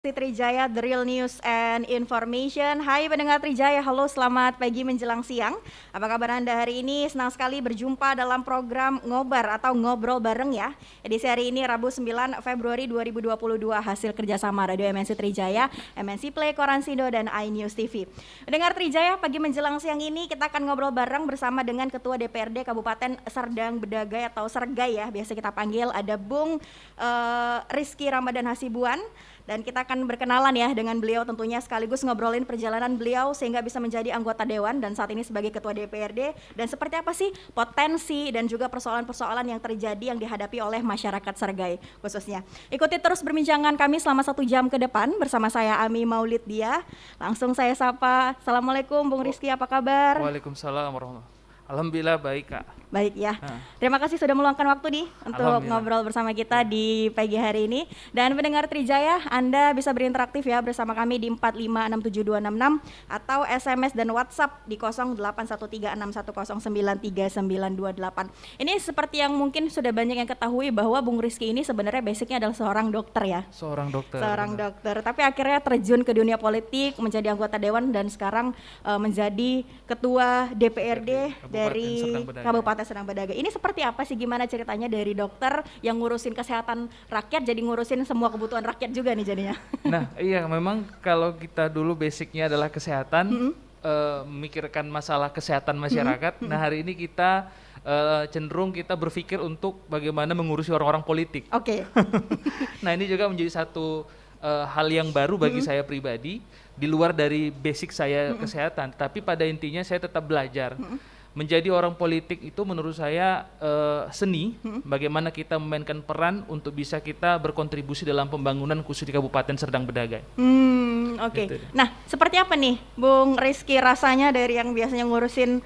Trijaya, The Real News and Information. Hai pendengar Trijaya, halo selamat pagi menjelang siang. Apa kabar Anda hari ini? Senang sekali berjumpa dalam program Ngobar atau Ngobrol Bareng ya. Edisi hari ini Rabu 9 Februari 2022 hasil kerjasama Radio MNC Trijaya, MNC Play, Koransindo, dan iNews TV. Pendengar Trijaya, pagi menjelang siang ini kita akan ngobrol bareng bersama dengan Ketua DPRD Kabupaten Serdang Bedagai atau Sergai ya, biasa kita panggil. Ada Bung Rizky Ramadan Hasibuan. Dan kita akan berkenalan ya dengan beliau tentunya sekaligus ngobrolin perjalanan beliau sehingga bisa menjadi anggota Dewan dan saat ini sebagai Ketua DPRD dan seperti apa sih potensi dan juga persoalan-persoalan yang terjadi yang dihadapi oleh masyarakat Sergai khususnya. Ikuti terus perbincangan kami selama 1 jam ke depan bersama saya Ami Maulid Dia. Langsung saya sapa. Assalamualaikum Bung Rizky, apa kabar? Waalaikumsalam warahmatullahi wabarakatuh. Alhamdulillah baik Kak. Baik ya. Terima kasih sudah meluangkan waktu nih untuk ngobrol bersama kita di pagi hari ini. Dan pendengar Trijaya, Anda bisa berinteraksi ya bersama kami di 4567266 atau SMS dan WhatsApp di 081361093928. Ini seperti yang mungkin sudah banyak yang ketahui bahwa Bung Rizky ini sebenarnya basicnya adalah seorang dokter ya. Seorang dokter. Tapi akhirnya terjun ke dunia politik, menjadi anggota dewan dan sekarang menjadi ketua DPRD dari Kabupaten Serdang Bedagai. Ini seperti apa sih, gimana ceritanya dari dokter yang ngurusin kesehatan rakyat jadi ngurusin semua kebutuhan rakyat juga nih jadinya? Nah iya, memang kalau kita dulu basicnya adalah kesehatan, memikirkan masalah kesehatan masyarakat. Nah hari ini kita cenderung kita berpikir untuk bagaimana mengurusi orang-orang politik. Oke. Nah ini juga menjadi satu hal yang baru bagi saya pribadi, di luar dari basic saya kesehatan, tapi pada intinya saya tetap belajar. Menjadi orang politik itu menurut saya seni, bagaimana kita memainkan peran untuk bisa kita berkontribusi dalam pembangunan khusus di Kabupaten Serdang Bedagai. Oke. Gitu. Nah, seperti apa nih Bung Rizky rasanya dari yang biasanya ngurusin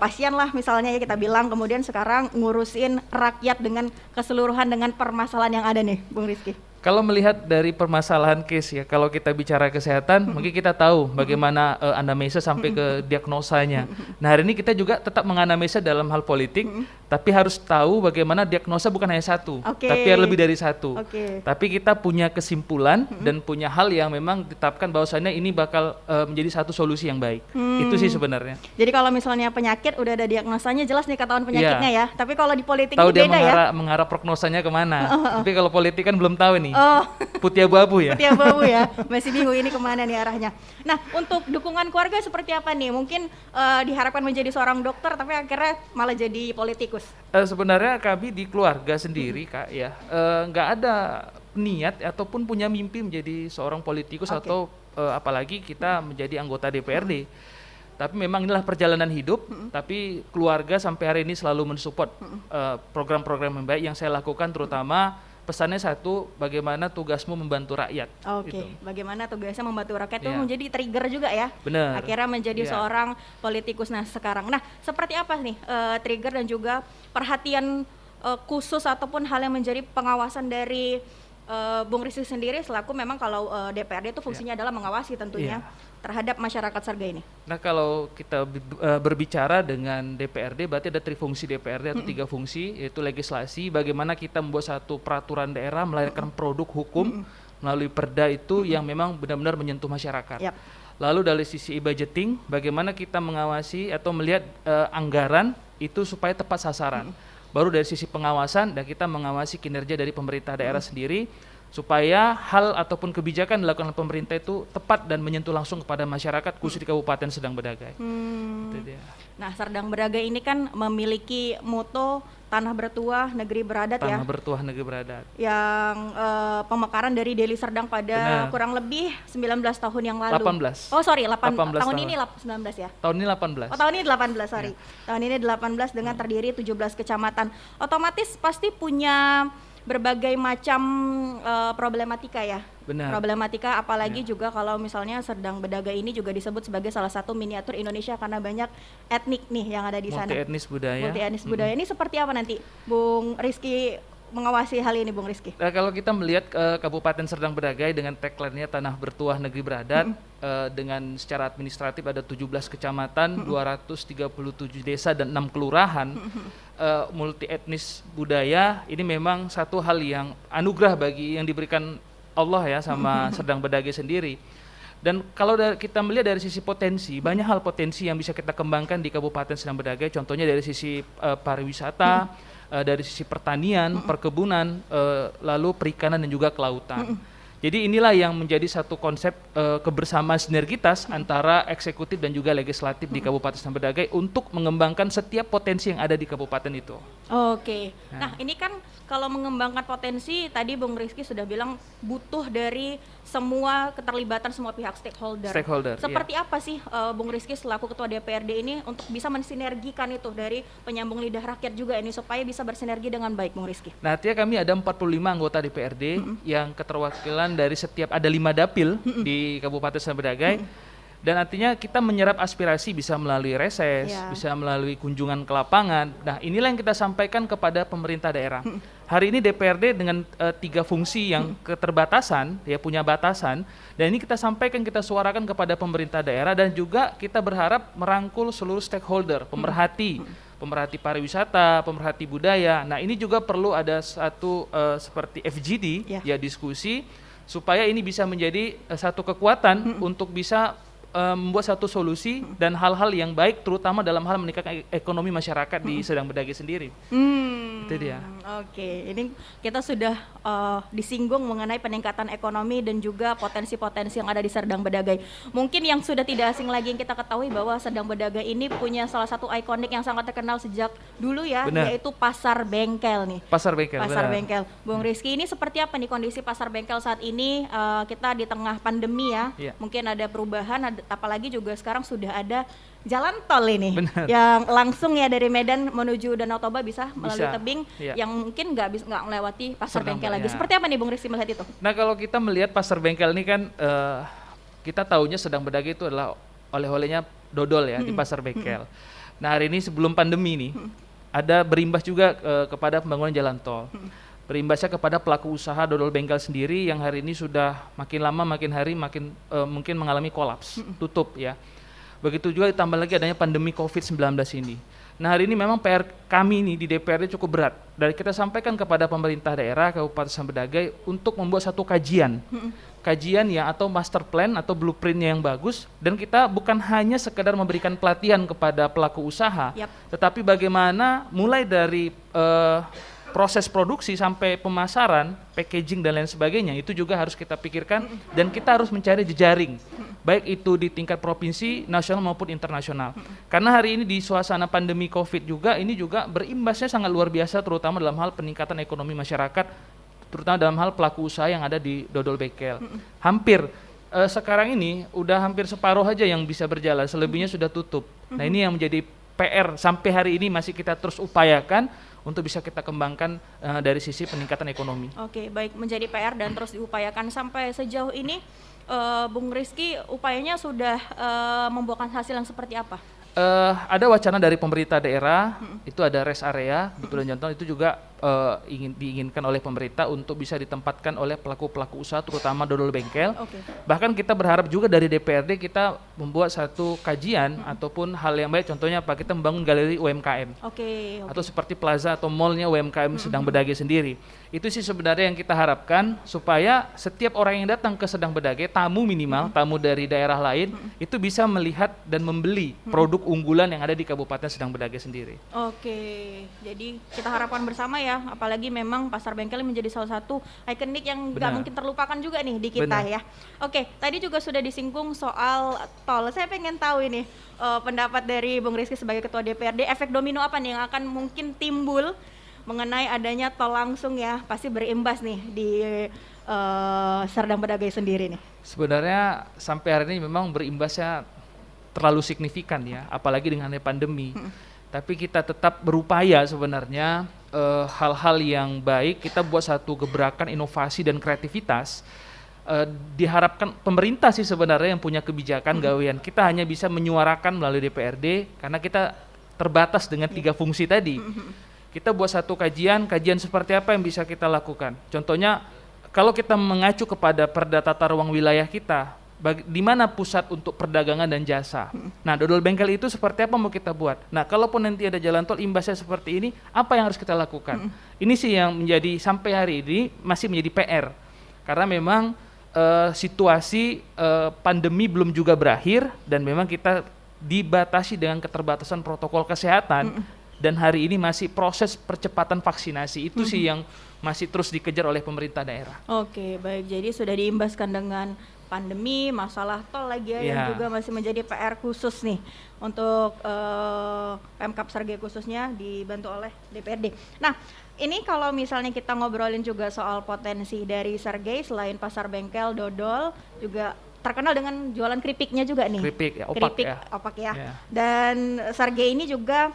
pasien lah misalnya ya kita bilang, kemudian sekarang ngurusin rakyat dengan keseluruhan dengan permasalahan yang ada nih Bung Rizky? Kalau melihat dari permasalahan case ya, kalau kita bicara kesehatan, mungkin kita tahu bagaimana anamnesa sampai ke diagnosanya. Nah hari ini kita juga tetap menganamnesa dalam hal politik, tapi harus tahu bagaimana diagnosa bukan hanya satu, tapi lebih dari satu. Tapi kita punya kesimpulan dan punya hal yang memang ditetapkan bahwasannya ini bakal menjadi satu solusi yang baik. Itu sih sebenarnya. Jadi kalau misalnya penyakit udah ada diagnosanya jelas nih ketahuan penyakitnya ya. Tapi kalau di politik tahu ini beda ya. Tahu dia mengarah prognosanya kemana. Tapi kalau politik kan belum tahu nih. Putih abu-abu ya. Putih abu-abu ya. Masih bingung ini kemana nih arahnya. Nah untuk dukungan keluarga seperti apa nih? Mungkin diharapkan menjadi seorang dokter tapi akhirnya malah jadi politikus. Sebenarnya kami di keluarga sendiri Kak ya, nggak ada niat ataupun punya mimpi menjadi seorang politikus atau apalagi kita menjadi anggota DPRD. Tapi memang inilah perjalanan hidup, tapi keluarga sampai hari ini selalu mensupport program-program yang baik yang saya lakukan, terutama pesannya satu, bagaimana tugasmu membantu rakyat. Gitu. Bagaimana tugasnya membantu rakyat itu menjadi trigger juga ya. Benar. Akhirnya menjadi seorang politikus. Nah sekarang, seperti apa nih trigger dan juga perhatian khusus ataupun hal yang menjadi pengawasan dari Bung Rizky sendiri selaku memang kalau DPRD itu fungsinya adalah mengawasi tentunya terhadap masyarakat Sergai ini. Nah kalau kita berbicara dengan DPRD berarti ada 3 fungsi DPRD atau 3 fungsi, yaitu legislasi, bagaimana kita membuat satu peraturan daerah melahirkan produk hukum melalui perda itu yang memang benar-benar menyentuh masyarakat. Lalu dari sisi e-budgeting, bagaimana kita mengawasi atau melihat anggaran itu supaya tepat sasaran. Baru dari sisi pengawasan, dan kita mengawasi kinerja dari pemerintah daerah sendiri supaya hal ataupun kebijakan dilakukan oleh pemerintah itu tepat dan menyentuh langsung kepada masyarakat khusus di Kabupaten Serdang Bedagai. Itu dia. Nah Serdang Bedagai ini kan memiliki moto Tanah Bertuah Negeri Beradat ya. Tanah Bertuah Negeri Beradat. Yang pemekaran dari Deli Serdang pada kurang lebih 19 tahun yang lalu. 18. Oh sorry, 18 tahun tahun. ini 19 ya? Tahun ini 18. Oh tahun ini 18, sorry. Tahun ini 18 dengan terdiri 17 kecamatan. Otomatis pasti punya berbagai macam problematika ya. Benar. Problematika apalagi juga kalau misalnya Serdang Bedagai ini juga disebut sebagai salah satu miniatur Indonesia karena banyak etnik nih yang ada di sana. Multi etnis budaya. Multi etnis budaya. Ini seperti apa nanti Bung Rizky mengawasi hal ini Bung Rizky? Nah, kalau kita melihat Kabupaten Serdang Bedagai dengan tagline-nya Tanah Bertuah Negeri Beradat, dengan secara administratif ada 17 kecamatan, 237 desa dan 6 kelurahan, multi etnis budaya, ini memang satu hal yang anugerah bagi yang diberikan Allah ya sama Serdang Bedage sendiri. Dan kalau kita melihat dari sisi potensi, banyak hal potensi yang bisa kita kembangkan di Kabupaten Serdang Bedage. Contohnya dari sisi pariwisata, dari sisi pertanian, perkebunan, lalu perikanan dan juga kelautan. Jadi inilah yang menjadi satu konsep kebersamaan sinergitas antara eksekutif dan juga legislatif di Kabupaten Serdang Bedage untuk mengembangkan setiap potensi yang ada di kabupaten itu. Oke. Nah, ini kan kalau mengembangkan potensi tadi Bung Rizky sudah bilang butuh dari semua keterlibatan semua pihak stakeholder. Seperti apa sih Bung Rizky selaku Ketua DPRD ini untuk bisa mensinergikan itu dari penyambung lidah rakyat juga ini supaya bisa bersinergi dengan baik, Bung Rizky? Nah, artinya kami ada 45 anggota DPRD yang keterwakilan dari setiap ada 5 dapil di Kabupaten Serdang Bedage. Dan artinya kita menyerap aspirasi bisa melalui reses, bisa melalui kunjungan ke lapangan. Nah, inilah yang kita sampaikan kepada pemerintah daerah. Hari ini DPRD dengan 3 fungsi yang keterbatasan, ya punya batasan, dan ini kita sampaikan, kita suarakan kepada pemerintah daerah, dan juga kita berharap merangkul seluruh stakeholder, pemerhati pariwisata, pemerhati budaya. Nah, ini juga perlu ada satu seperti FGD, ya diskusi, supaya ini bisa menjadi satu kekuatan untuk bisa membuat satu solusi dan hal-hal yang baik, terutama dalam hal meningkatkan ekonomi masyarakat di Serdang Bedage sendiri. Itu dia. Oke, ini kita sudah disinggung mengenai peningkatan ekonomi dan juga potensi-potensi yang ada di Serdang Bedage. Mungkin yang sudah tidak asing lagi yang kita ketahui bahwa Serdang Bedage ini punya salah satu ikonik yang sangat terkenal sejak dulu ya, yaitu Pasar Bengkel nih. Pasar Bengkel. Bung Rizky, ini seperti apa nih kondisi Pasar Bengkel saat ini? Kita di tengah pandemi ya, mungkin ada perubahan, apalagi juga sekarang sudah ada jalan tol ini yang langsung ya dari Medan menuju Danau Toba bisa melalui tebing yang mungkin nggak melewati Pasar Bengkel lagi. Seperti apa nih Bung Rizky melihat itu? Nah, kalau kita melihat Pasar Bengkel ini kan kita tahunya Serdang Bedage itu adalah oleh-olehnya dodol ya di Pasar Bengkel. Nah, hari ini sebelum pandemi nih ada berimbas juga kepada pembangunan jalan tol. Berimbasnya kepada pelaku usaha dodol bengkel sendiri yang hari ini sudah makin lama makin hari makin mungkin mengalami kolaps, tutup ya. Begitu juga ditambah lagi adanya pandemi COVID-19 ini. Nah, hari ini memang PR kami nih di DPRD cukup berat. Dan kita sampaikan kepada pemerintah daerah Kabupaten Serdang Bedage untuk membuat satu kajian. Kajian yang atau master plan atau blueprintnya yang bagus, dan kita bukan hanya sekedar memberikan pelatihan kepada pelaku usaha, tetapi bagaimana mulai dari proses produksi sampai pemasaran, packaging dan lain sebagainya, itu juga harus kita pikirkan, dan kita harus mencari jejaring, baik itu di tingkat provinsi, nasional maupun internasional. Karena hari ini di suasana pandemi COVID juga, ini juga berimbasnya sangat luar biasa, terutama dalam hal peningkatan ekonomi masyarakat, terutama dalam hal pelaku usaha yang ada di dodol bengkel. Hampir sekarang ini udah hampir separuh aja yang bisa berjalan, selebihnya sudah tutup. Nah, ini yang menjadi PR sampai hari ini masih kita terus upayakan untuk bisa kita kembangkan dari sisi peningkatan ekonomi. Oke, baik, menjadi PR dan terus diupayakan. Sampai sejauh ini Bung Rizky upayanya sudah membuahkan hasil yang seperti apa? Ada wacana dari pemerintah daerah, itu ada rest area, betul dan contoh itu juga diinginkan oleh pemerintah untuk bisa ditempatkan oleh pelaku-pelaku usaha, terutama dodol bengkel. Bahkan kita berharap juga dari DPRD kita membuat satu kajian ataupun hal yang baik, contohnya apa, kita membangun galeri UMKM. Atau seperti plaza atau mallnya UMKM Serdang Bedage sendiri. Itu sih sebenarnya yang kita harapkan, supaya setiap orang yang datang ke Serdang Bedage, tamu minimal, tamu dari daerah lain, itu bisa melihat dan membeli produk unggulan yang ada di Kabupaten Serdang Bedage sendiri. Jadi kita harapkan bersama ya, apalagi memang Pasar Bengkel menjadi salah satu ikonik yang nggak mungkin terlupakan juga nih di kita ya. Tadi juga sudah disinggung soal tol. Saya pengen tahu ini pendapat dari Bung Rizky sebagai Ketua DPRD, efek domino apa nih yang akan mungkin timbul mengenai adanya tol langsung ya, pasti berimbas nih di Serdang Bedage sendiri nih. Sebenarnya sampai hari ini memang berimbasnya terlalu signifikan ya, apalagi dengan pandemi. Tapi kita tetap berupaya sebenarnya hal-hal yang baik, kita buat satu gebrakan inovasi dan kreativitas. Diharapkan pemerintah sih sebenarnya yang punya kebijakan gawean. Kita hanya bisa menyuarakan melalui DPRD karena kita terbatas dengan 3 fungsi tadi. Kita buat satu kajian seperti apa yang bisa kita lakukan. Contohnya kalau kita mengacu kepada Perda Tata Ruang Wilayah kita, di mana pusat untuk perdagangan dan jasa. Nah, dodol bengkel itu seperti apa mau kita buat. Nah, kalaupun nanti ada jalan tol imbasnya seperti ini, apa yang harus kita lakukan? Ini sih yang menjadi sampai hari ini masih menjadi PR. karena memang situasi pandemi belum juga berakhir dan memang kita dibatasi dengan keterbatasan protokol kesehatan dan hari ini masih proses percepatan vaksinasi itu sih yang masih terus dikejar oleh pemerintah daerah. Oke, baik. Jadi sudah diimbaskan dengan pandemi, masalah tol lagi ya, yang juga masih menjadi PR khusus nih untuk Pemkab Sargay khususnya dibantu oleh DPRD. Nah, ini kalau misalnya kita ngobrolin juga soal potensi dari Sargay selain pasar bengkel, dodol, juga terkenal dengan jualan keripiknya juga nih. Keripik ya, opak Keripik, ya. opak ya. Ya. Dan Sargay ini juga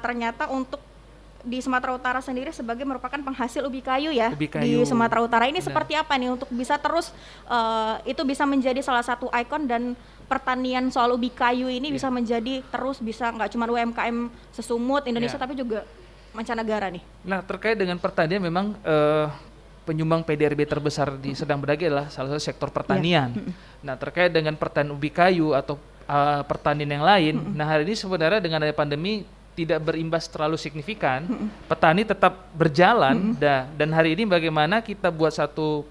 ternyata untuk di Sumatera Utara sendiri sebagai merupakan penghasil ubi kayu ya. Ubi kayu. Di Sumatera Utara ini Benar. seperti apa nih untuk bisa terus itu bisa menjadi salah satu ikon dan pertanian soal ubi kayu ini bisa menjadi terus bisa nggak cuma UMKM sesumut Indonesia tapi juga mancanegara nih. Nah, terkait dengan pertanian memang penyumbang PDRB terbesar di Sedang Bedage adalah salah satu sektor pertanian. Nah, terkait dengan pertanian ubi kayu atau pertanian yang lain, nah hari ini sebenarnya dengan adanya pandemi tidak berimbas terlalu signifikan, petani tetap berjalan, dan hari ini bagaimana kita buat satu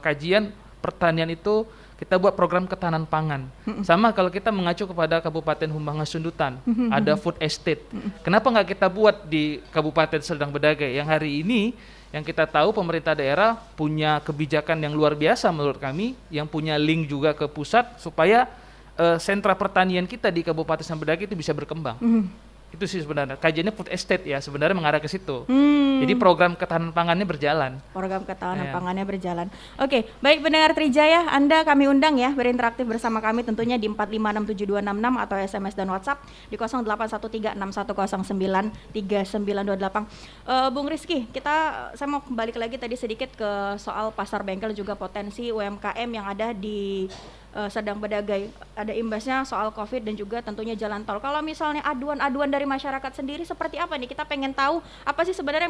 kajian pertanian itu, kita buat program ketahanan pangan. Sama kalau kita mengacu kepada Kabupaten Humbangan Sundutan, ada food estate. Kenapa nggak kita buat di Kabupaten Sedang Bedage yang hari ini yang kita tahu pemerintah daerah punya kebijakan yang luar biasa menurut kami, yang punya link juga ke pusat supaya sentra pertanian kita di Kabupaten Sedang Bedage itu bisa berkembang. Itu sih sebenarnya kajiannya food estate ya, sebenarnya mengarah ke situ. Jadi program ketahanan pangannya berjalan. Program ketahanan pangannya berjalan. Oke, baik pendengar Trijaya, Anda kami undang ya berinteraktif bersama kami tentunya di 4567266 atau SMS dan WhatsApp di 081361093928. Bung Rizky, saya mau balik lagi tadi sedikit ke soal pasar bengkel juga potensi UMKM yang ada di Sedang Bedage. Ada imbasnya soal COVID dan juga tentunya jalan tol. Kalau misalnya aduan-aduan dari masyarakat sendiri seperti apa nih? Kita pengen tahu apa sih sebenarnya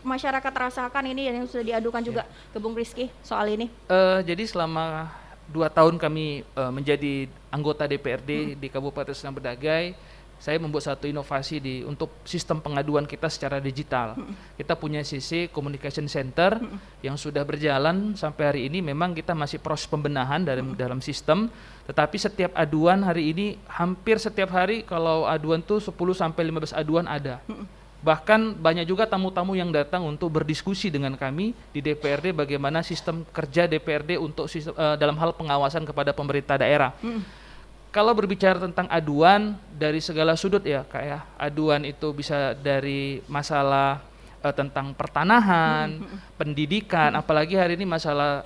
masyarakat rasakan ini yang sudah diadukan juga ke Bung Rizky soal ini. Jadi selama 2 tahun kami menjadi anggota DPRD di Kabupaten Sedang Bedage, saya membuat satu inovasi untuk sistem pengaduan kita secara digital. Kita punya sisi communication center yang sudah berjalan sampai hari ini. Memang kita masih proses pembenahan dalam sistem, tetapi setiap aduan hari ini hampir setiap hari kalau aduan tuh 10-15 aduan ada. Bahkan banyak juga tamu-tamu yang datang untuk berdiskusi dengan kami di DPRD bagaimana sistem kerja DPRD untuk dalam hal pengawasan kepada pemerintah daerah. Kalau berbicara tentang aduan dari segala sudut ya, kayak aduan itu bisa dari masalah tentang pertanahan, pendidikan, apalagi hari ini masalah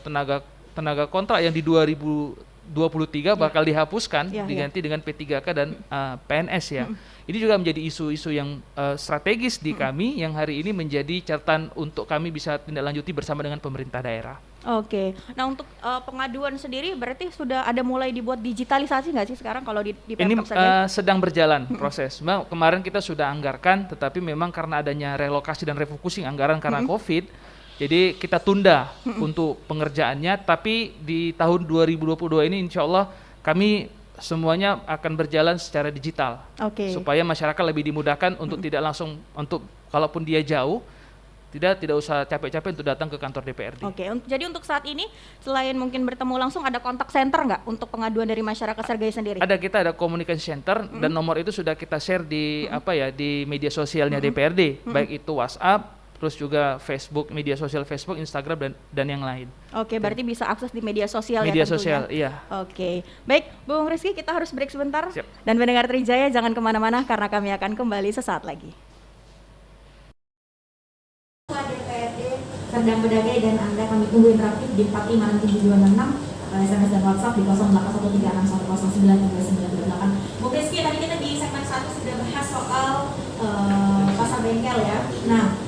tenaga kontrak yang di 2023 bakal dihapuskan, diganti dengan P3K dan PNS ya. Ini juga menjadi isu-isu yang strategis di kami yang hari ini menjadi catatan untuk kami bisa tindak lanjuti bersama dengan pemerintah daerah. Oke, nah untuk pengaduan sendiri berarti sudah ada mulai dibuat digitalisasi nggak sih sekarang kalau di Pemkab Sargay? Ini sedang berjalan proses. Kemarin kita sudah anggarkan, tetapi memang karena adanya relokasi dan refocusing anggaran karena COVID, jadi kita tunda untuk pengerjaannya. Tapi di tahun 2022 ini insya Allah kami semuanya akan berjalan secara digital, supaya masyarakat lebih dimudahkan untuk tidak langsung kalaupun dia jauh. Tidak usah capek-capek untuk datang ke kantor DPRD. Oke, jadi untuk saat ini selain mungkin bertemu langsung ada kontak center nggak untuk pengaduan dari masyarakat Sargay sendiri? Kita ada communication center dan nomor itu sudah kita share di di media sosialnya DPRD, baik itu WhatsApp, terus juga Facebook, media sosial Facebook, Instagram dan yang lain. Oke, berarti bisa akses di media sosial media ya tentunya. Sosial, iya. Oke, baik Bung Rizky, kita harus break sebentar. Siap. Dan pendengar Trijaya jangan kemana-mana karena kami akan kembali sesaat lagi. Sedang Bedage dan Anda kami tunggu interaktif di 4567266 SMS dan WhatsApp di 081361093928. Bung Rizky, tadi kita di segmen 1 sudah bahas soal pasar bengkel ya. Nah,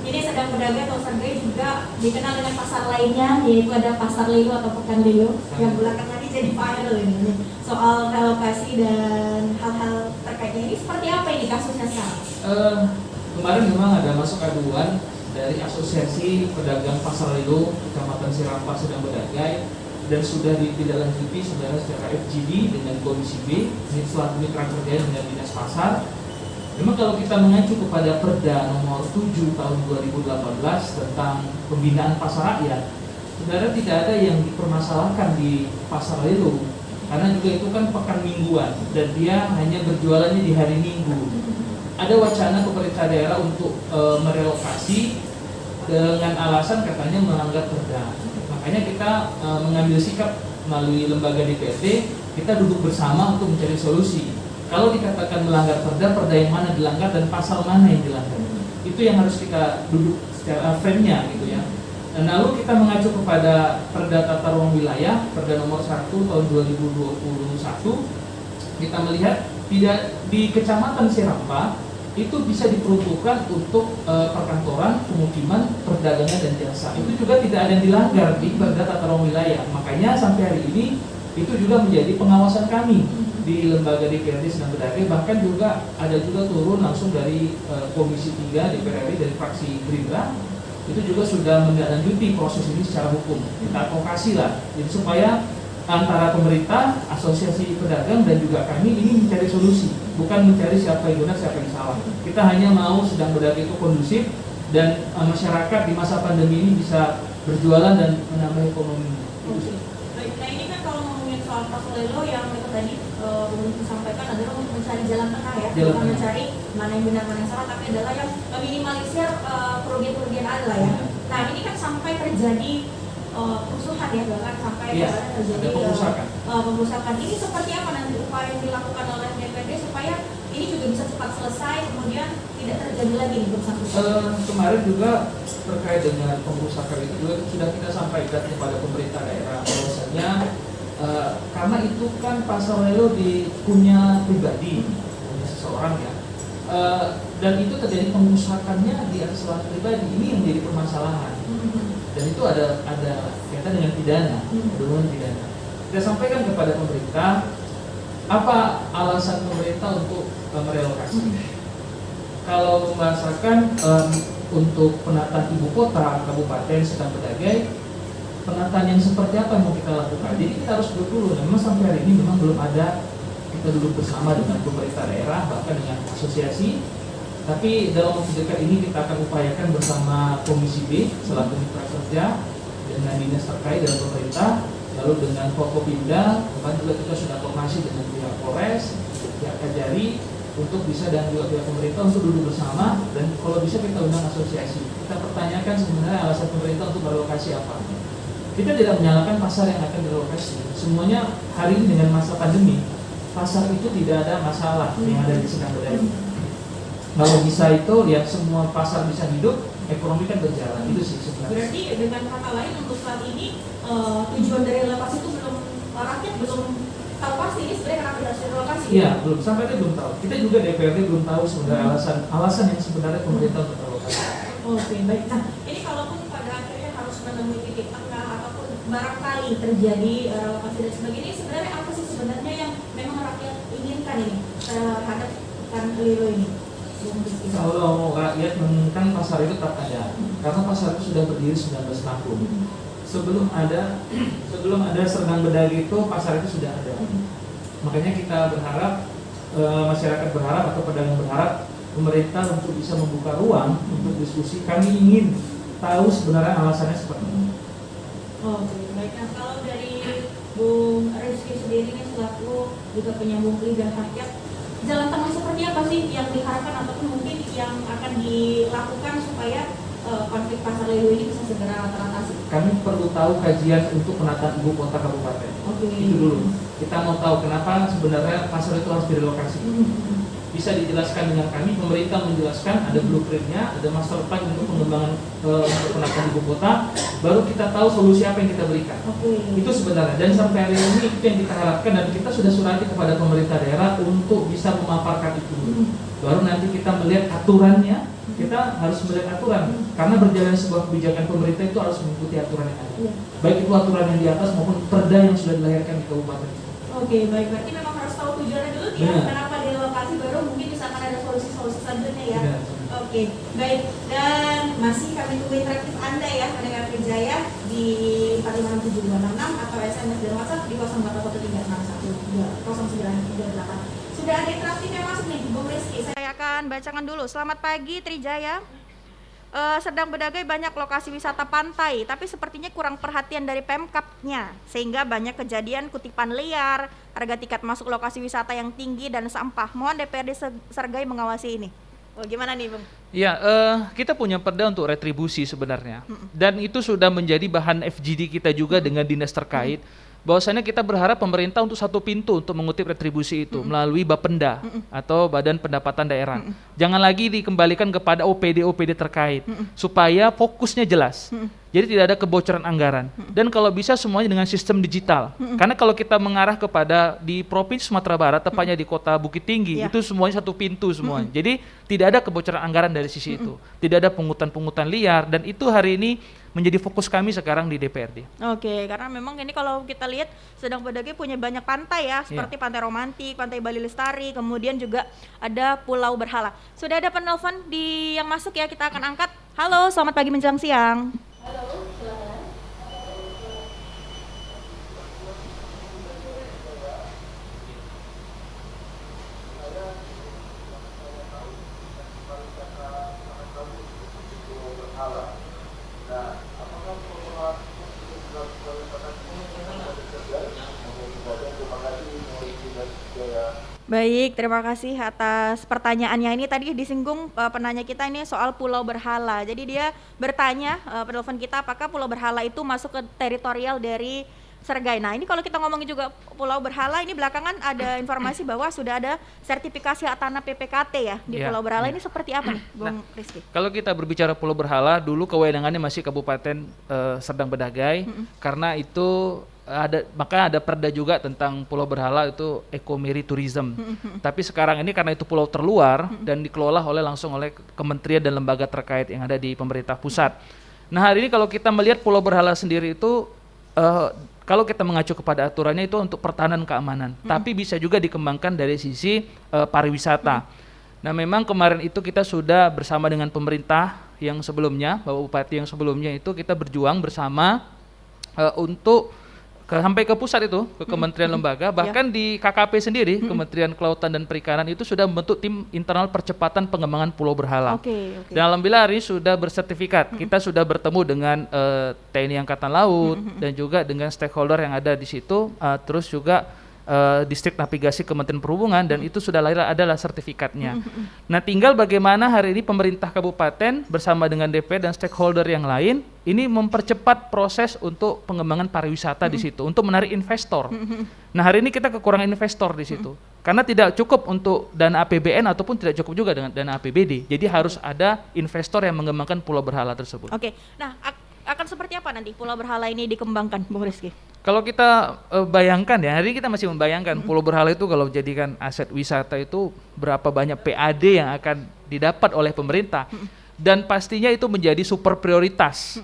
ini Sedang Bedage atau Sargay juga dikenal dengan pasar lainnya, yaitu ada Pasar Leo atau Pekan Leo yang belakangan ini jadi viral ini. Soal relokasi dan hal-hal terkaitnya ini seperti apa ini kasusnya sekarang? Kemarin memang ada masuk aduan dari Asosiasi Pedagang Pasar Leo Kecamatan Sirampa Sedang Bedage dan sudah ditindaklanjuti secara FGD dengan Komisi B, setelah mitra kerja dengan Dinas Pasar. Memang kalau kita mengacu kepada Perda nomor 7 tahun 2018 tentang pembinaan pasar rakyat, sebenarnya tidak ada yang dipermasalahkan di pasar Lelo, karena juga itu kan pekan mingguan dan dia hanya berjualannya di hari Minggu. Ada wacana pemerintah daerah untuk merelokasi dengan alasan katanya melanggar perda. Makanya kita mengambil sikap melalui lembaga DPRD, kita duduk bersama untuk mencari solusi. Kalau dikatakan melanggar perda, perda yang mana dilanggar dan pasal mana yang dilanggar, itu yang harus kita duduk secara frame-nya gitu ya. Dan lalu kita mengacu kepada Perda Tata Ruang Wilayah, Perda nomor 1 tahun 2021, kita melihat tidak di Kecamatan Serampa itu bisa diperuntukkan untuk perkantoran, pemukiman, perdagangan dan jasa. Itu juga tidak ada yang dilanggar di Perda Tata Ruang Wilayah. Makanya sampai hari ini itu juga menjadi pengawasan kami di lembaga DPRD Sendang Bedagai. Bahkan juga ada juga turun langsung dari Komisi 3 DPRD dari fraksi Gerindra. Itu juga sudah menindaklanjuti proses ini secara hukum. Kita advokasi lah, jadi supaya antara pemerintah, asosiasi pedagang dan juga kami ini mencari solusi, bukan mencari siapa yang benar, siapa yang salah. Kita hanya mau Sendang Bedagai itu kondusif dan masyarakat di masa pandemi ini bisa berjualan dan menambah ekonomi. Baik, nah ini kan kalau ngomongin soal pasar Lelo yang itu tadi belum disampaikan adalah untuk mencari jalan tengah ya, bukan mencari mana yang benar mana yang salah, tapi adalah yang meminimalisir kerugian-kerugian ada lah ya. Nah ini kan sampai terjadi kerusuhan ya, bahkan sampai terjadi pengrusakan. Ini seperti apa nanti upaya yang dilakukan oleh DPRD supaya ini juga bisa cepat selesai, kemudian tidak terjadi lagi nih bersangkutan? Kemarin juga terkait dengan pengrusakan itu juga sudah kita sampaikan kepada pemerintah daerah bahwasanya karena itu kan pasar Lelo punya pribadi, punya seseorang ya, dan itu terjadi pengrusakannya di atas lahan pribadi, ini yang menjadi permasalahan. Dan itu ada kaitan dengan pidana, dengan pidana. Kita sampaikan kepada pemerintah apa alasan pemerintah untuk merelokasi. Kalau membahasakan untuk penataan ibu kota kabupaten Sendang Bedagai, penataan yang seperti apa yang mau kita lakukan. Jadi kita harus duduk dulu. Dan memang sampai hari ini memang belum ada kita duduk bersama dengan pemerintah daerah bahkan dengan asosiasi. Tapi dalam waktu dekat ini kita akan upayakan bersama Komisi B selaku mitra kerja dengan dinas terkait dan pemerintah, lalu dengan Forkopimda, bahkan juga kita sudah koordinasi dengan pihak Polres, pihak Kajari untuk bisa dan juga pihak pemerintah untuk duduk bersama dan kalau bisa kita undang asosiasi. Kita pertanyakan sebenarnya alasan pemerintah untuk berelokasi apa. Kita tidak menyalahkan pasar yang akan direlokasi. Semuanya hari ini dengan masa pandemi, pasar itu tidak ada masalah yang ada di Sendang Bedagai. Kalau bisa itu lihat semua pasar bisa hidup, ekonomi kan berjalan. Itu sih sebenarnya. Berarti dengan kata lain untuk saat ini tujuan dari relokasi itu belum, rakyat belum tahu pasti ini sebenarnya kenapa harus direlokasi. Iya, belum sampai itu belum tahu. Kita juga DPRD belum tahu sebenarnya alasan yang sebenarnya pemerintah untuk relokasi. Oke, baik. Nah, ini kalaupun pada akhirnya harus menemui titik tengah ataupun barangkali terjadi relokasi dan sebagainya, sebenarnya apa sih sebenarnya yang memang rakyat inginkan ini terhadap ikan Lelo ini? Kalau rakyat menginginkan pasar itu tetap ada, karena pasar itu sudah berdiri 19 tahun. Sebelum ada Sendang Bedagai itu pasar itu sudah ada. Makanya kita berharap masyarakat berharap atau pedagang berharap pemerintah untuk bisa membuka ruang untuk diskusi. Kami ingin tahu sebenarnya alasannya seperti apa. Oke, baik. Nah, kalau dari Bung Rizky sendiri nih selaku juga penyambung lidah rakyat, jalan tengah seperti apa sih yang diharapkan ataupun mungkin yang akan dilakukan supaya konflik pasar Lelo ini bisa segera teratasi? Kami perlu tahu kajian untuk penataan ibu kota kabupaten. Itu dulu. Kita mau tahu kenapa sebenarnya pasar itu harus direlokasi. Bisa dijelaskan dengan kami, pemerintah menjelaskan, ada blueprintnya, ada master plan untuk pengembangan untuk penataan ibu kota, baru kita tahu solusi apa yang kita berikan. Itu sebenarnya, dan sampai hari ini itu yang kita harapkan dan kita sudah surati kepada pemerintah daerah untuk bisa memaparkan itu dulu. Baru nanti kita melihat aturannya, kita harus melihat aturan, karena berjalan sebuah kebijakan pemerintah itu harus mengikuti aturan yang ada. Baik itu aturan yang di atas maupun perda yang sudah dilahirkan di kabupaten itu. Oke, baik. Berarti memang harus tahu tujuannya dulu ya, kenapa direlokasi, baru mungkin bisa akan ada solusi-solusi selanjutnya ya. Oke, baik. Dan masih kami tunggu interaktif Anda ya, pendengar Trijaya di 4567266 atau SMS dan WhatsApp di 0813610938. Sudah ada interaktif yang masuk nih, Bung Rizky. Saya akan bacakan dulu. Selamat pagi Trijaya. Serdang Bedagai banyak lokasi wisata pantai, tapi sepertinya kurang perhatian dari Pemkapnya, sehingga banyak kejadian kutipan liar, harga tiket masuk lokasi wisata yang tinggi dan sampah. Mohon DPRD Sergai mengawasi ini. Oh, gimana nih, Bung? Ya, kita punya perda untuk retribusi sebenarnya, dan itu sudah menjadi bahan FGD kita juga dengan dinas terkait. Bahwasanya kita berharap pemerintah untuk satu pintu untuk mengutip retribusi itu melalui Bapenda atau Badan Pendapatan Daerah. Jangan lagi dikembalikan kepada OPD terkait supaya fokusnya jelas. Jadi tidak ada kebocoran anggaran. Dan kalau bisa semuanya dengan sistem digital. Karena kalau kita mengarah kepada di Provinsi Sumatera Barat, tepatnya di Kota Bukit Tinggi, itu semuanya satu pintu semuanya. Jadi tidak ada kebocoran anggaran dari sisi itu. Tidak ada pungutan-pungutan liar, dan itu hari ini menjadi fokus kami sekarang di DPRD. Oke, karena memang ini kalau kita lihat Serdang Bedagai punya banyak pantai ya, seperti Pantai Romantik, Pantai Bali Lestari, kemudian juga ada Pulau Berhala. Sudah ada penelpon yang masuk ya, kita akan angkat. Halo, selamat pagi menjelang siang. Halo, silakan. Baik, terima kasih atas pertanyaannya. Ini tadi disinggung penanya kita ini soal Pulau Berhala. Jadi dia bertanya, penelpon kita, apakah Pulau Berhala itu masuk ke teritorial dari Sergai. Nah, ini kalau kita ngomongin juga Pulau Berhala, ini belakangan ada informasi bahwa sudah ada sertifikasi tanah PPKT ya di Pulau Berhala. Ini seperti apa nih, Bung Rizky? Kalau kita berbicara Pulau Berhala, dulu kewenangannya masih Kabupaten Serdang Bedagai, karena itu maka ada perda juga tentang Pulau Berhala itu ekomeritourism. Tapi sekarang ini karena itu pulau terluar dan dikelola langsung oleh kementerian dan lembaga terkait yang ada di pemerintah pusat. Nah, hari ini kalau kita melihat Pulau Berhala sendiri itu kalau kita mengacu kepada aturannya itu untuk pertahanan keamanan, tapi bisa juga dikembangkan dari sisi pariwisata. Nah, memang kemarin itu kita sudah bersama dengan pemerintah yang sebelumnya, Bapak Bupati yang sebelumnya itu kita berjuang bersama untuk sampai ke pusat itu, ke kementerian lembaga, bahkan di KKP sendiri, Kementerian Kelautan dan Perikanan itu sudah membentuk tim internal percepatan pengembangan Pulau Berhala. Dan alhamdulillah hari sudah bersertifikat. Kita sudah bertemu dengan TNI Angkatan Laut dan juga dengan stakeholder yang ada di situ, terus juga Distrik Navigasi Kementerian Perhubungan, dan itu sudah lahir adalah sertifikatnya. Nah, tinggal bagaimana hari ini pemerintah kabupaten bersama dengan DP dan stakeholder yang lain ini mempercepat proses untuk pengembangan pariwisata di situ untuk menarik investor. Nah, hari ini kita kekurangan investor di situ karena tidak cukup untuk dana APBN ataupun tidak cukup juga dengan dana APBD. Jadi harus ada investor yang mengembangkan Pulau Berhala tersebut. Nah, akan seperti apa nanti Pulau Berhala ini dikembangkan, Bung Rizky? Kalau kita bayangkan ya, hari ini kita masih membayangkan Pulau Berhala itu kalau jadikan aset wisata itu berapa banyak PAD yang akan didapat oleh pemerintah. Dan pastinya itu menjadi super prioritas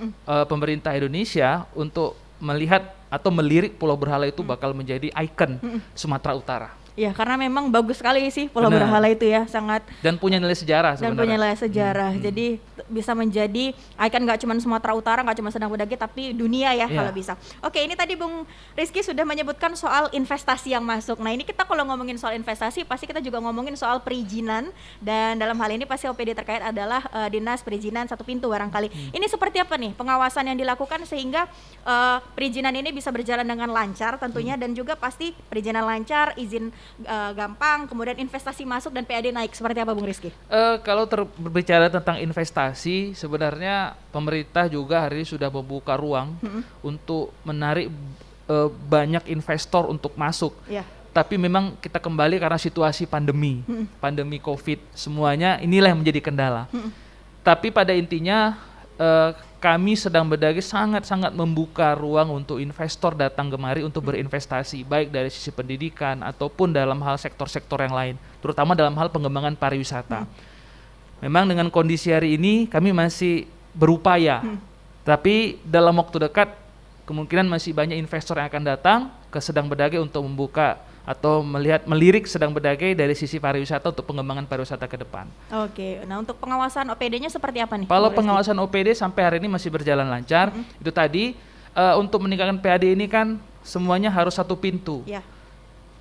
pemerintah Indonesia untuk melihat atau melirik Pulau Berhala itu bakal menjadi ikon Sumatera Utara. Ya, karena memang bagus sekali sih Pulau Berhala itu ya, sangat. Dan punya nilai sejarah sebenarnya. Dan punya nilai sejarah, jadi bisa menjadi ikon nggak cuma Sumatera Utara, nggak cuma Serdang Bedagai, tapi dunia ya kalau bisa. Oke, ini tadi Bung Rizky sudah menyebutkan soal investasi yang masuk. Nah, ini kita kalau ngomongin soal investasi, pasti kita juga ngomongin soal perizinan, dan dalam hal ini pasti OPD terkait adalah Dinas Perizinan Satu Pintu barangkali. Ini seperti apa nih pengawasan yang dilakukan sehingga perizinan ini bisa berjalan dengan lancar tentunya, dan juga pasti perizinan lancar, izin gampang, kemudian investasi masuk dan PAD naik. Seperti apa Bung Rizky? Kalau berbicara tentang investasi, sebenarnya pemerintah juga hari ini sudah membuka ruang untuk menarik banyak investor untuk masuk. Tapi memang kita kembali karena situasi pandemi, pandemi COVID, semuanya inilah yang menjadi kendala. Tapi pada intinya kami Serdang Bedagai sangat-sangat membuka ruang untuk investor datang kemari untuk berinvestasi, baik dari sisi pendidikan ataupun dalam hal sektor-sektor yang lain, terutama dalam hal pengembangan pariwisata. Memang dengan kondisi hari ini kami masih berupaya, tapi dalam waktu dekat kemungkinan masih banyak investor yang akan datang ke Serdang Bedagai untuk membuka atau melirik Serdang Bedagai dari sisi pariwisata untuk pengembangan pariwisata ke depan. Oke, nah untuk pengawasan OPD-nya seperti apa nih? Kalau pengawasan OPD sampai hari ini masih berjalan lancar. Itu tadi untuk meningkatkan PAD ini kan semuanya harus satu pintu.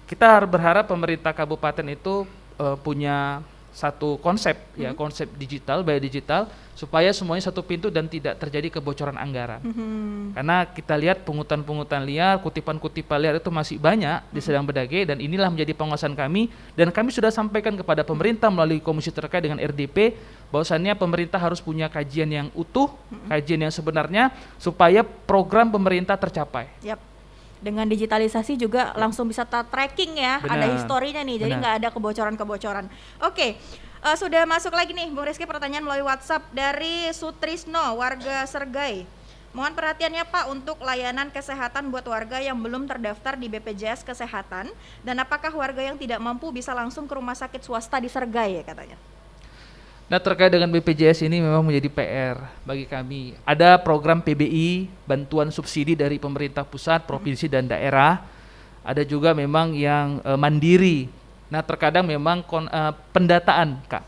Kita berharap pemerintah kabupaten itu punya satu konsep ya, konsep digital, bayar digital, supaya semuanya satu pintu dan tidak terjadi kebocoran anggaran. Karena kita lihat pungutan-pungutan liar, kutipan-kutipan liar itu masih banyak di Sedang Bedage, dan inilah menjadi pengawasan kami, dan kami sudah sampaikan kepada pemerintah melalui komisi terkait dengan RDP bahwasannya pemerintah harus punya kajian yang utuh, kajian yang sebenarnya supaya program pemerintah tercapai. Yap. Dengan digitalisasi juga langsung bisa tracking ya, ada Benar. historinya nih, jadi Benar. nggak ada kebocoran-kebocoran. Oke, sudah masuk lagi nih Bung Rizky pertanyaan melalui WhatsApp dari Sutrisno, warga Sergai. Mohon perhatiannya Pak untuk layanan kesehatan buat warga yang belum terdaftar di BPJS Kesehatan, dan apakah warga yang tidak mampu bisa langsung ke rumah sakit swasta di Sergai ya katanya. Nah, terkait dengan BPJS ini memang menjadi PR bagi kami. Ada program PBI, bantuan subsidi dari pemerintah pusat, provinsi dan daerah. Ada juga memang yang mandiri. Nah, terkadang memang pendataan, Kak.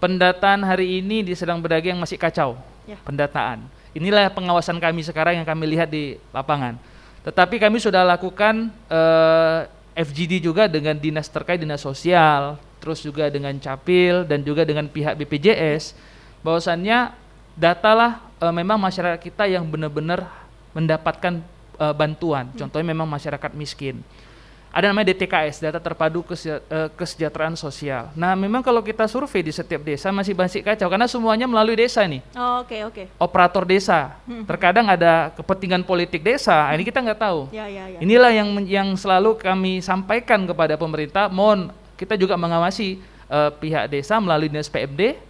Pendataan hari ini di Sedang Bedage yang masih kacau. Ya. Pendataan. Inilah pengawasan kami sekarang yang kami lihat di lapangan. Tetapi kami sudah lakukan FGD juga dengan dinas terkait, dinas sosial, terus juga dengan Capil dan juga dengan pihak BPJS, bahwasannya datalah memang masyarakat kita yang benar-benar mendapatkan bantuan. Contohnya memang masyarakat miskin. Ada namanya DTKS, data terpadu kesejahteraan sosial. Nah, memang kalau kita survei di setiap desa masih kacau karena semuanya melalui desa nih. Oke. Operator desa. Terkadang ada kepentingan politik desa. Ini kita nggak tahu. Ya. Inilah yang selalu kami sampaikan kepada pemerintah. Mohon kita juga mengawasi pihak desa melalui dinas PMD,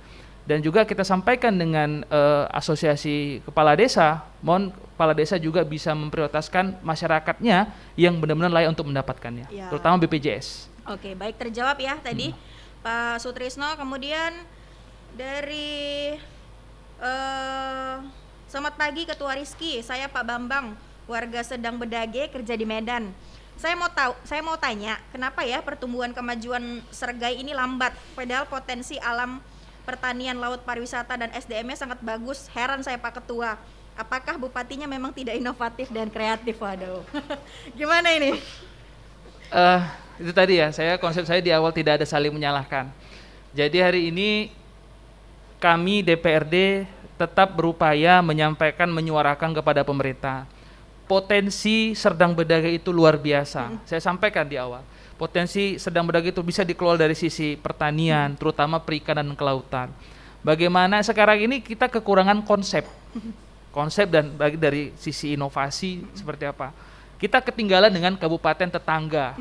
dan juga kita sampaikan dengan asosiasi kepala desa. Mohon kepala desa juga bisa memprioritaskan masyarakatnya yang benar-benar layak untuk mendapatkannya, Ya. terutama BPJS. Oke, baik, terjawab ya tadi Pak Sutrisno. Kemudian dari selamat pagi Ketua Rizky, saya Pak Bambang, warga Sedang Bedage, kerja di Medan. Saya mau tanya, kenapa ya pertumbuhan kemajuan Sergai ini lambat, padahal potensi alam pertanian, laut, pariwisata dan SDM-nya sangat bagus. Heran saya Pak Ketua. Apakah bupatinya memang tidak inovatif dan kreatif? Waduh. Gimana ini? Itu tadi ya, konsep saya di awal tidak ada saling menyalahkan. Jadi hari ini kami DPRD tetap berupaya menyampaikan, menyuarakan kepada pemerintah. Potensi Sedang Bedage itu luar biasa. Saya sampaikan di awal. Potensi Sedang Bedage itu bisa dikelola dari sisi pertanian, terutama perikanan dan kelautan. Bagaimana sekarang ini kita kekurangan konsep dan bagi dari sisi inovasi seperti apa. Kita ketinggalan dengan kabupaten tetangga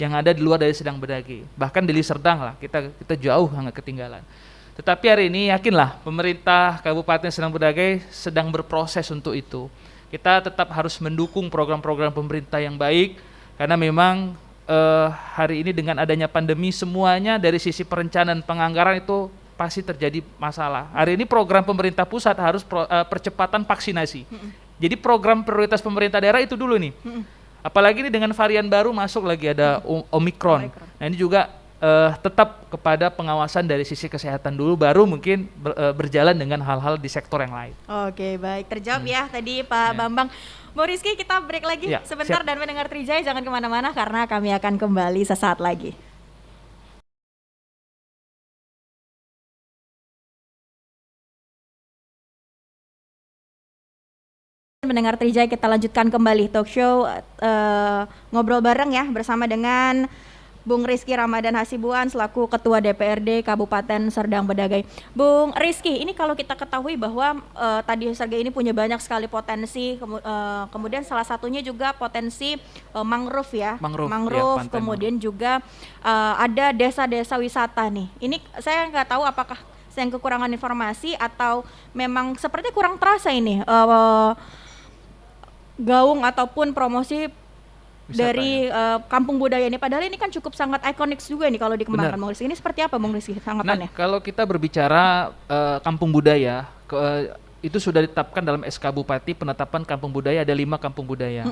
yang ada di luar dari Sedang Bedage. Bahkan di Deli Serdang lah, kita jauh sangat ketinggalan. Tetapi hari ini yakinlah pemerintah Kabupaten Sedang Bedage sedang berproses untuk itu. Kita tetap harus mendukung program-program pemerintah yang baik, karena memang hari ini dengan adanya pandemi semuanya dari sisi perencanaan penganggaran itu pasti terjadi masalah. Hari ini program pemerintah pusat harus percepatan vaksinasi. Jadi program prioritas pemerintah daerah itu dulu nih. Apalagi ini dengan varian baru masuk lagi ada Omikron. Nah ini juga tetap kepada pengawasan dari sisi kesehatan dulu, baru mungkin berjalan dengan hal-hal di sektor yang lain. Oke, baik, terjawab ya tadi Pak Bambang. Bung Rizky, kita break lagi sebentar, siap. dan mendengar Trijaya jangan kemana-mana karena kami akan kembali sesaat lagi. Mendengar Trijaya, kita lanjutkan kembali talk show ngobrol bareng ya bersama dengan Bung Rizky Ramadan Hasibuan selaku Ketua DPRD Kabupaten Sedang Bedage. Bung Rizky, ini kalau kita ketahui bahwa tadi Sergai ini punya banyak sekali potensi, kemudian salah satunya juga potensi mangrove ya, Mangrove, ya, kemudian juga ada desa-desa wisata nih. Ini saya nggak tahu apakah saya yang kekurangan informasi atau memang seperti kurang terasa ini gaung ataupun promosi Wisata, dari kampung budaya ini, padahal ini kan cukup sangat ikonik juga nih kalau dikembangkan. Bung Rizky, ini seperti apa Bung Rizky tanggapannya? Nah, kalau kita berbicara kampung budaya, itu sudah ditetapkan dalam SK Bupati penetapan kampung budaya, ada 5 kampung budaya.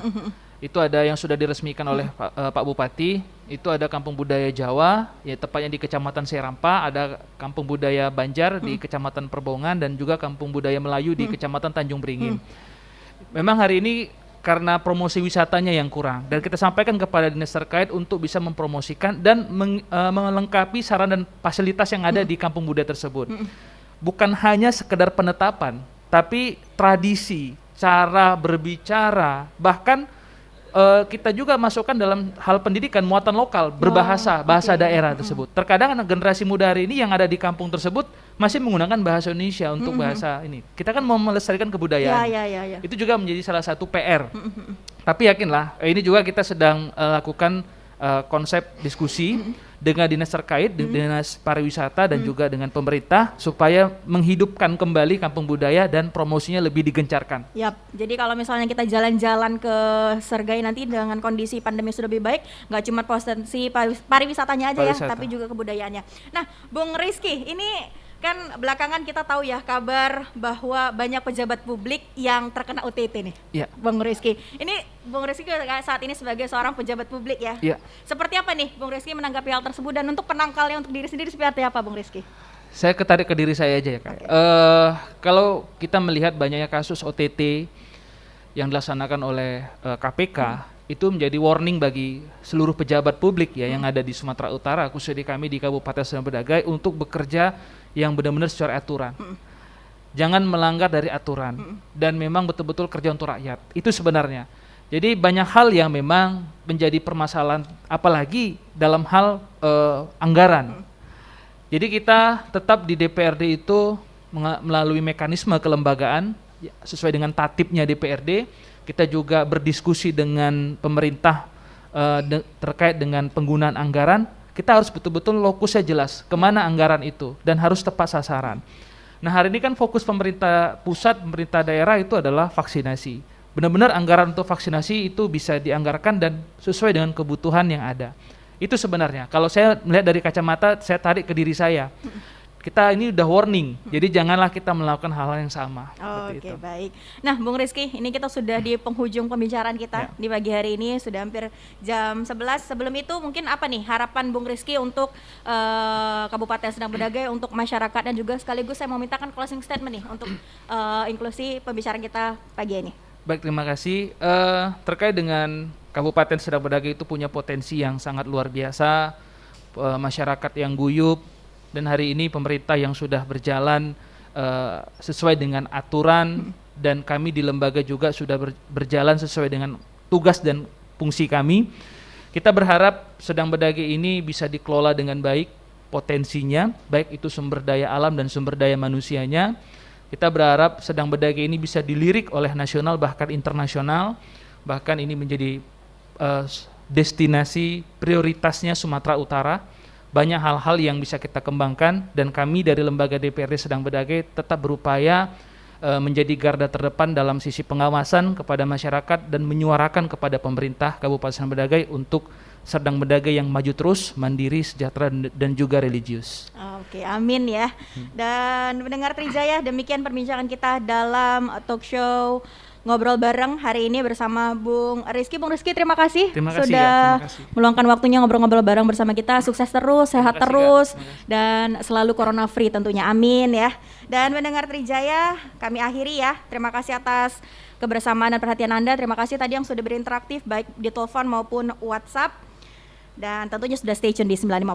Itu ada yang sudah diresmikan oleh Pak Bupati, itu ada kampung budaya Jawa, ya tepatnya di Kecamatan Serampa, ada kampung budaya Banjar di Kecamatan Perbongan, dan juga kampung budaya Melayu di Kecamatan Tanjung Beringin. Memang hari ini karena promosi wisatanya yang kurang, dan kita sampaikan kepada dinas terkait untuk bisa mempromosikan dan melengkapi sarana dan fasilitas yang ada di kampung budaya tersebut. Bukan hanya sekedar penetapan, tapi tradisi, cara berbicara, bahkan kita juga masukkan dalam hal pendidikan muatan lokal, berbahasa, bahasa daerah tersebut. Terkadang generasi muda hari ini yang ada di kampung tersebut masih menggunakan bahasa Indonesia untuk bahasa ini. Kita kan mau melestarikan kebudayaan. Ya. Itu juga menjadi salah satu PR. Tapi yakinlah, ini juga kita sedang lakukan konsep diskusi dengan dinas terkait, dinas pariwisata dan juga dengan pemerintah supaya menghidupkan kembali kampung budaya dan promosinya lebih digencarkan. Yap, jadi kalau misalnya kita jalan-jalan ke Sergai nanti dengan kondisi pandemi sudah lebih baik, nggak cuma potensi pariwisatanya aja ya, tapi juga kebudayaannya. Nah, Bung Rizky, ini kan belakangan kita tahu ya kabar bahwa banyak pejabat publik yang terkena OTT nih, Bung Rizky. Ini Bung Rizky saat ini sebagai seorang pejabat publik ya. Seperti apa nih Bung Rizky menanggapi hal tersebut, dan untuk penangkalnya untuk diri sendiri seperti apa Bung Rizky? Saya ketarik ke diri saya aja ya Kak. Kalau kita melihat banyaknya kasus OTT yang dilaksanakan oleh KPK, itu menjadi warning bagi seluruh pejabat publik ya yang ada di Sumatera Utara, khususnya di kami di Kabupaten Sedang Bedagai, untuk bekerja yang benar-benar secara aturan. Jangan melanggar dari aturan dan memang betul-betul kerja untuk rakyat. Itu sebenarnya. Jadi banyak hal yang memang menjadi permasalahan, apalagi dalam hal anggaran. Jadi kita tetap di DPRD itu melalui mekanisme kelembagaan sesuai dengan tatipnya DPRD. Kita juga berdiskusi dengan pemerintah terkait dengan penggunaan anggaran. Kita harus betul-betul lokusnya jelas kemana anggaran itu dan harus tepat sasaran. Nah, hari ini kan fokus pemerintah pusat, pemerintah daerah itu adalah vaksinasi. Benar-benar anggaran untuk vaksinasi itu bisa dianggarkan dan sesuai dengan kebutuhan yang ada. Itu sebenarnya. Kalau saya melihat dari kacamata, saya tarik ke diri saya. Kita ini udah warning, jadi janganlah kita melakukan hal-hal yang sama. Oke, baik. Nah, Bung Rizky, ini kita sudah di penghujung pembicaraan kita di pagi hari ini, sudah hampir jam 11. Sebelum itu mungkin apa nih harapan Bung Rizky untuk Kabupaten Sedang Bedagai, untuk masyarakat, dan juga sekaligus saya mau mintakan closing statement nih untuk inklusi pembicaraan kita pagi ini. Baik, terima kasih. Terkait dengan Kabupaten Sedang Bedagai itu punya potensi yang sangat luar biasa, masyarakat yang guyup, dan hari ini pemerintah yang sudah berjalan sesuai dengan aturan, dan kami di lembaga juga sudah berjalan sesuai dengan tugas dan fungsi kami. Kita berharap Sedang Bedagai ini bisa dikelola dengan baik potensinya, baik itu sumber daya alam dan sumber daya manusianya. Kita berharap Sedang Bedagai ini bisa dilirik oleh nasional bahkan internasional, bahkan ini menjadi destinasi prioritasnya Sumatera Utara. Banyak hal-hal yang bisa kita kembangkan, dan kami dari lembaga DPRD Sedang Bedagai tetap berupaya menjadi garda terdepan dalam sisi pengawasan kepada masyarakat dan menyuarakan kepada pemerintah Kabupaten Sedang Bedagai untuk Sedang Bedagai yang maju terus, mandiri, sejahtera, dan juga religius. Oke, amin ya. Dan pendengar Trijaya, demikian perbincangan kita dalam talk show Ngobrol Bareng hari ini bersama Bung Rizky. Bung Rizky, terima kasih sudah meluangkan waktunya ngobrol-ngobrol bareng bersama kita. Sukses terus, sehat terus, dan selalu corona free tentunya. Amin ya. Dan mendengar Trijaya, kami akhiri ya. Terima kasih atas kebersamaan dan perhatian Anda. Terima kasih tadi yang sudah berinteraktif baik di telepon maupun WhatsApp. Dan tentunya sudah stay tune di 95.1.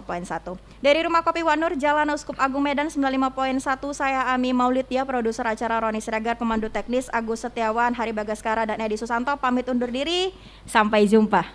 Dari Rumah Kopi Wanur, Jalan Uskup Agung Medan 95.1, saya Ami Maulidya, produser acara Roni Siregar, pemandu teknis Agus Setiawan, Hari Bagaskara, dan Edi Susanto pamit undur diri. Sampai jumpa.